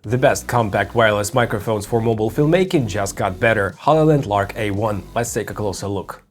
The best compact wireless microphones for mobile filmmaking just got better. Hollyland Lark A1. Let's take a closer look.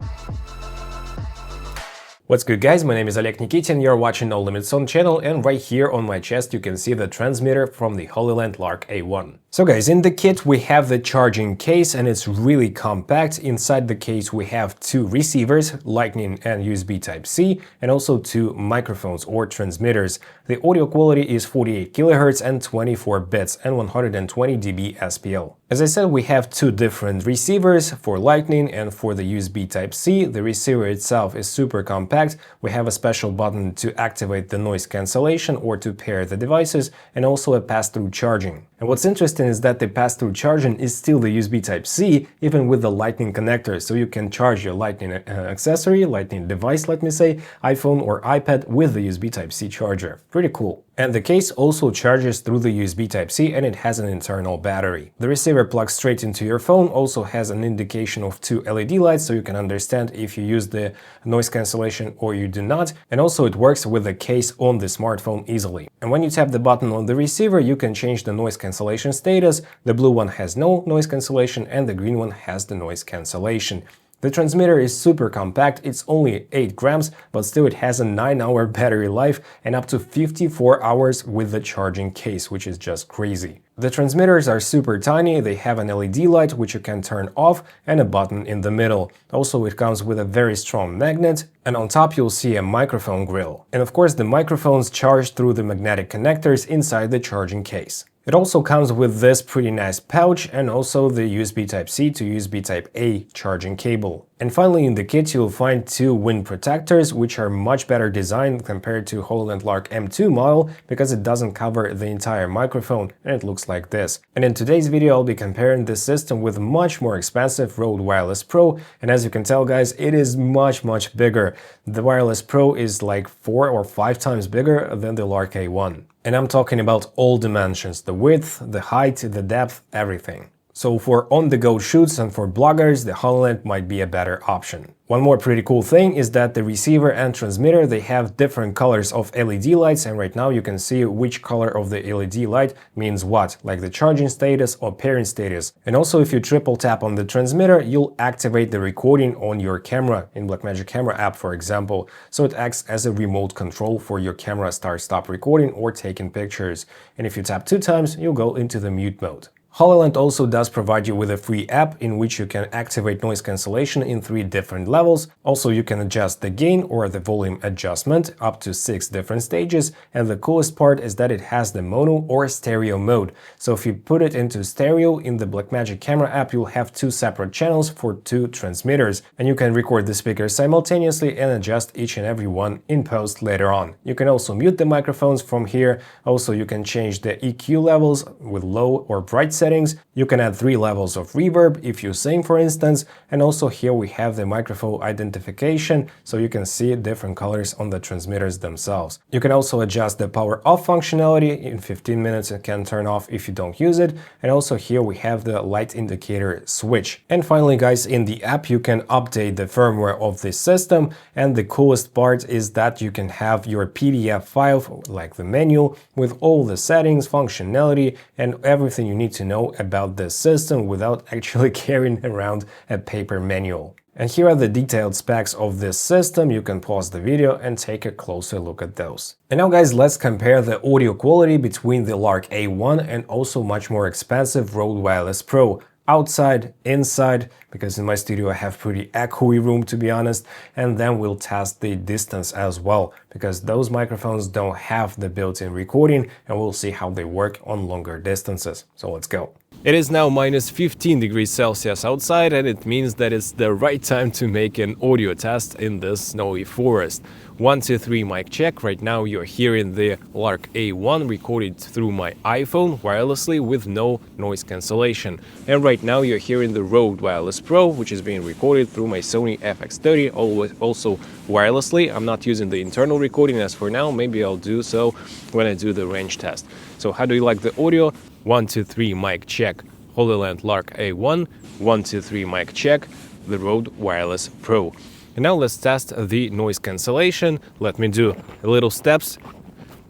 What's good, guys? My name is Oleg Nikitin, you're watching No Limits On channel, and right here on my chest you can see the transmitter from the Hollyland Lark A1. So guys, in the kit we have the charging case and it's really compact. Inside the case we have two receivers, Lightning and USB Type-C, and also two microphones or transmitters. The audio quality is 48 kHz and 24 bits and 120 dB SPL. As I said, we have two different receivers for Lightning and for the USB Type-C. The receiver itself is super compact. We have a special button to activate the noise cancellation or to pair the devices, and also a pass-through charging. And what's interesting is that the pass-through charging is still the USB Type-C, even with the Lightning connector, so you can charge your Lightning accessory, Lightning device, let me say, iPhone or iPad with the USB Type-C charger. Pretty cool. And the case also charges through the USB Type-C and it has an internal battery. The receiver plugs straight into your phone, also has an indication of two LED lights so you can understand if you use the noise cancellation or you do not, and also it works with the case on the smartphone easily. And when you tap the button on the receiver, you can change the noise cancellation status. The blue one has no noise cancellation and the green one has the noise cancellation. The transmitter is super compact, it's only 8 grams, but still it has a 9-hour battery life and up to 54 hours with the charging case, which is just crazy. The transmitters are super tiny, they have an LED light which you can turn off and a button in the middle. Also it comes with a very strong magnet, and on top you'll see a microphone grill. And of course the microphones charge through the magnetic connectors inside the charging case. It also comes with this pretty nice pouch and also the USB Type-C to USB Type-A charging cable. And finally in the kit you'll find two wind protectors, which are much better designed compared to Hollyland Lark M2 model because it doesn't cover the entire microphone and it looks like this. And in today's video I'll be comparing this system with much more expensive Rode Wireless Pro, and as you can tell guys, it is much bigger. The Wireless Pro is like 4 or 5 times bigger than the Lark A1. And I'm talking about all dimensions, the width, the height, the depth, everything. So for on-the-go shoots and for bloggers, the Hollyland might be a better option. One more pretty cool thing is that the receiver and transmitter, they have different colors of LED lights, and right now you can see which color of the LED light means what, like the charging status or pairing status. And also if you triple tap on the transmitter, you'll activate the recording on your camera, in Blackmagic Camera app for example, so it acts as a remote control for your camera start-stop recording or taking pictures. And if you tap 2 times, you'll go into the mute mode. Hollyland also does provide you with a free app in which you can activate noise cancellation in 3 different levels. Also, you can adjust the gain or the volume adjustment up to 6 different stages, and the coolest part is that it has the mono or stereo mode. So if you put it into stereo in the Blackmagic Camera app, you'll have 2 separate channels for 2 transmitters, and you can record the speakers simultaneously and adjust each and every one in post later on. You can also mute the microphones from here. Also, you can change the EQ levels with low or bright settings. You can add 3 levels of reverb if you sing, for instance, and also here we have the microphone identification, so you can see different colors on the transmitters themselves. You can also adjust the power off functionality. In 15 minutes it can turn off if you don't use it, and also here we have the light indicator switch. And finally guys, in the app you can update the firmware of this system, and the coolest part is that you can have your PDF file, like the manual, with all the settings, functionality, and everything you need to know about this system without actually carrying around a paper manual. And here are the detailed specs of this system. You can pause the video and take a closer look at those. And now guys, let's compare the audio quality between the Lark A1 and also much more expensive Rode Wireless Pro. Outside, inside, because in my studio I have pretty echoey room to be honest, and then we'll test the distance as well, because those microphones don't have the built-in recording, and we'll see how they work on longer distances. So let's go. It is now minus 15 degrees Celsius outside, and it means that it's the right time to make an audio test in this snowy forest. 1, 2, 3 mic check. Right now you're hearing the Lark A1 recorded through my iPhone wirelessly with no noise cancellation. And right now you're hearing the Rode Wireless Pro, which is being recorded through my Sony FX30, also wirelessly. I'm not using the internal recording as for now, maybe I'll do so when I do the range test. So how do you like the audio? 1, 2, 3 mic check, Hollyland Lark A1. 1, 2, 3 mic check, the Rode Wireless Pro. And now let's test the noise cancellation. Let me do a little steps.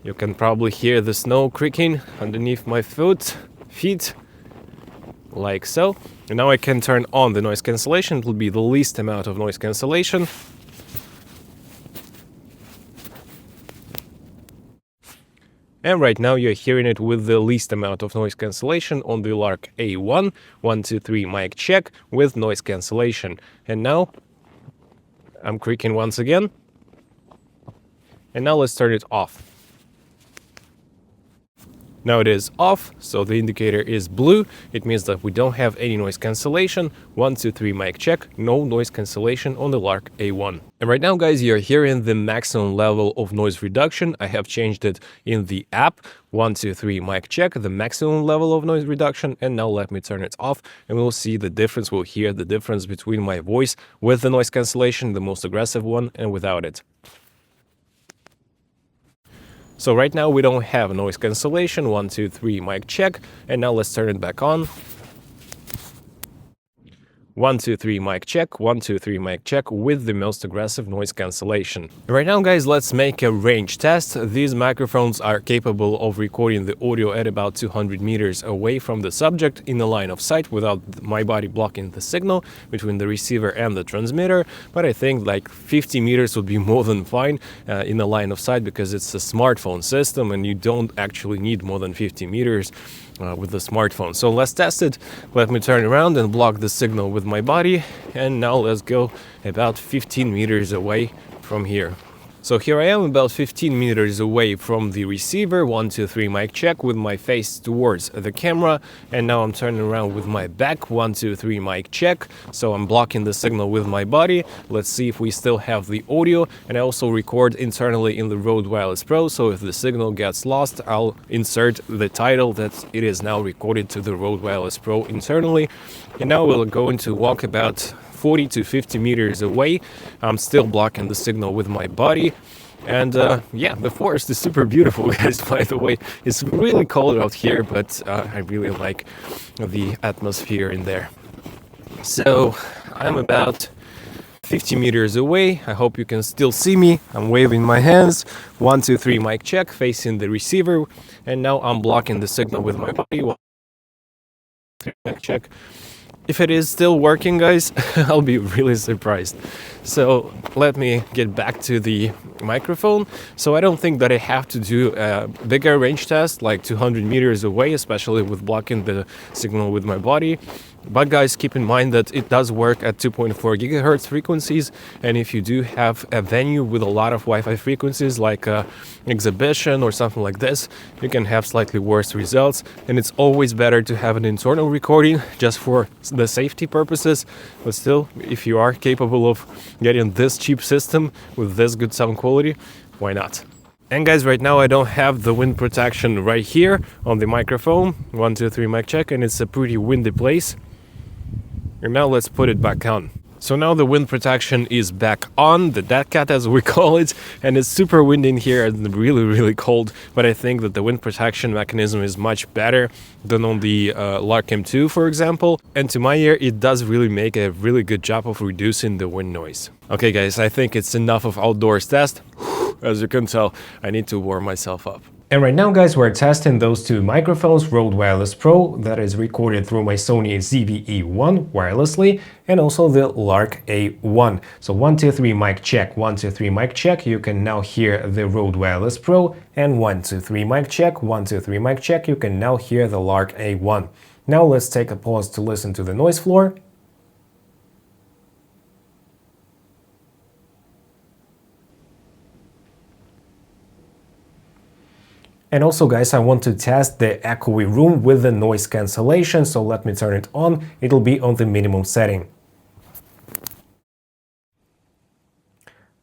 You can probably hear the snow creaking underneath my foot. feet, like so. And now I can turn on the noise cancellation. It will be the least amount of noise cancellation. And right now you're hearing it with the least amount of noise cancellation on the Lark A1. 1, 2, 3 mic check with noise cancellation. And now I'm creaking once again. And now let's turn it off. Now it is off, so the indicator is blue. It means that we don't have any noise cancellation. 1, 2, 3 mic check, no noise cancellation on the Lark A1. And right now, guys, you're hearing the maximum level of noise reduction. I have changed it in the app. 1, 2, 3 mic check, the maximum level of noise reduction. And now let me turn it off and we'll see the difference. We'll hear the difference between my voice with the noise cancellation, the most aggressive one, and without it. So right now we don't have noise cancellation. 1, 2, 3 mic check. And now let's turn it back on. 1, 2, 3 mic check, 1, 2, 3 mic check with the most aggressive noise cancellation. Right now, guys, let's make a range test. These microphones are capable of recording the audio at about 200 meters away from the subject in the line of sight without my body blocking the signal between the receiver and the transmitter. But I think like 50 meters would be more than fine in the line of sight, because it's a smartphone system and you don't actually need more than 50 meters with the smartphone. So let's test it. Let me turn around and block the signal with my body, and now let's go about 15 meters away from here. So here I am about 15 meters away from the receiver. 1, 2, 3 mic check with my face towards the camera, and now I'm turning around with my back. 1, 2, 3 mic check. So I'm blocking the signal with my body. Let's see if we still have the audio. And I also record internally in the Rode Wireless Pro, so if the signal gets lost, I'll insert the title that it is now recorded to the Rode Wireless Pro internally. And now we're going to walk about 40 to 50 meters away. I'm still blocking the signal with my body. And yeah, the forest is super beautiful, guys, by the way. It's really cold out here, but I really like the atmosphere in there. So I'm about 50 meters away. I hope you can still see me. I'm waving my hands. 1, 2, 3 mic check, facing the receiver. And now I'm blocking the signal with my body. 1, 2, 3 mic check. If it is still working, guys, I'll be really surprised. So let me get back to the microphone. So I don't think that I have to do a bigger range test, like 200 meters away, especially with blocking the signal with my body. But guys, keep in mind that it does work at 2.4 gigahertz frequencies. And if you do have a venue with a lot of Wi-Fi frequencies, like an exhibition or something like this, you can have slightly worse results. And it's always better to have an internal recording just for the safety purposes. But still, if you are capable of getting this cheap system with this good sound quality, why not? And guys, right now I don't have the wind protection right here on the microphone. 1, 2, 3 mic check, and it's a pretty windy place. And now let's put it back on. So now the wind protection is back on, the dead cat as we call it, and it's super windy in here and really, really cold. But I think that the wind protection mechanism is much better than on the Lark M2, for example. And to my ear, it does really make a really good job of reducing the wind noise. Okay, guys, I think it's enough of outdoors test. As you can tell, I need to warm myself up. And right now, guys, we're testing those two microphones, Rode Wireless Pro, that is recorded through my Sony ZV-E1 wirelessly, and also the Lark A1. So 1, 2, 3 mic check, 1, 2, 3 mic check. You can now hear the Rode Wireless Pro, and 1, 2, 3 mic check, 1, 2, 3 mic check. You can now hear the Lark A1. Now let's take a pause to listen to the noise floor. And also, guys, I want to test the echoey room with the noise cancellation, so let me turn it on. It'll be on the minimum setting.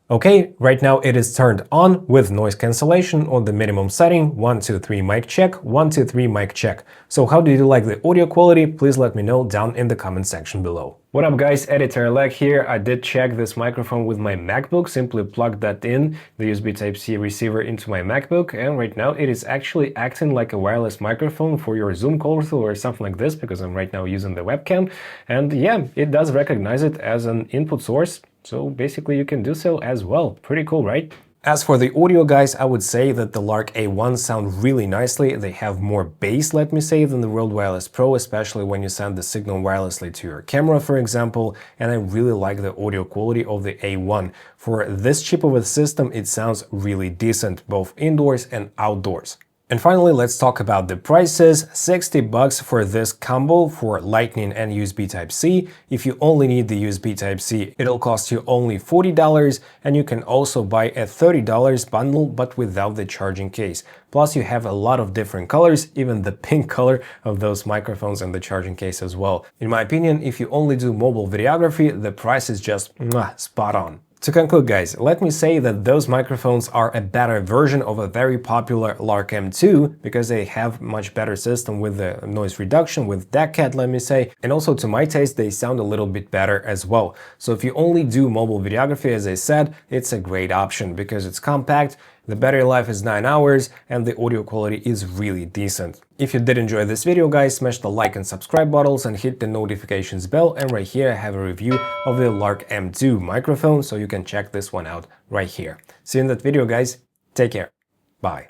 Okay, right now it is turned on with noise cancellation on the minimum setting. 1, 2, 3 mic check, 1, 2, 3 mic check. So how did you like the audio quality? Please let me know down in the comment section below. What up, guys, Editor Leg here. I did check this microphone with my MacBook, simply plugged that in, the USB Type-C receiver into my MacBook, and right now it is actually acting like a wireless microphone for your Zoom call or something like this, because I'm right now using the webcam, and yeah, it does recognize it as an input source, so basically you can do so as well. Pretty cool, right? As for the audio, guys, I would say that the Lark A1 sound really nicely. They have more bass, let me say, than the Rode Wireless Pro, especially when you send the signal wirelessly to your camera, for example, and I really like the audio quality of the A1. For this cheap of a system, it sounds really decent, both indoors and outdoors. And finally, let's talk about the prices. $60 for this combo for Lightning and USB Type-C. If you only need the USB Type-C, it'll cost you only $40, and you can also buy a $30 bundle, but without the charging case. Plus, you have a lot of different colors, even the pink color of those microphones and the charging case as well. In my opinion, if you only do mobile videography, the price is just spot on. To conclude, guys, let me say that those microphones are a better version of a very popular Lark M2 because they have much better system with the noise reduction, with DAC cat, let me say, and also to my taste they sound a little bit better as well. So if you only do mobile videography, as I said, it's a great option because it's compact, the battery life is 9 hours, and the audio quality is really decent. If you did enjoy this video, guys, smash the like and subscribe buttons and hit the notifications bell, and right here I have a review of the Lark M2 microphone, so you can check this one out right here. See you in that video, guys. Take care. Bye.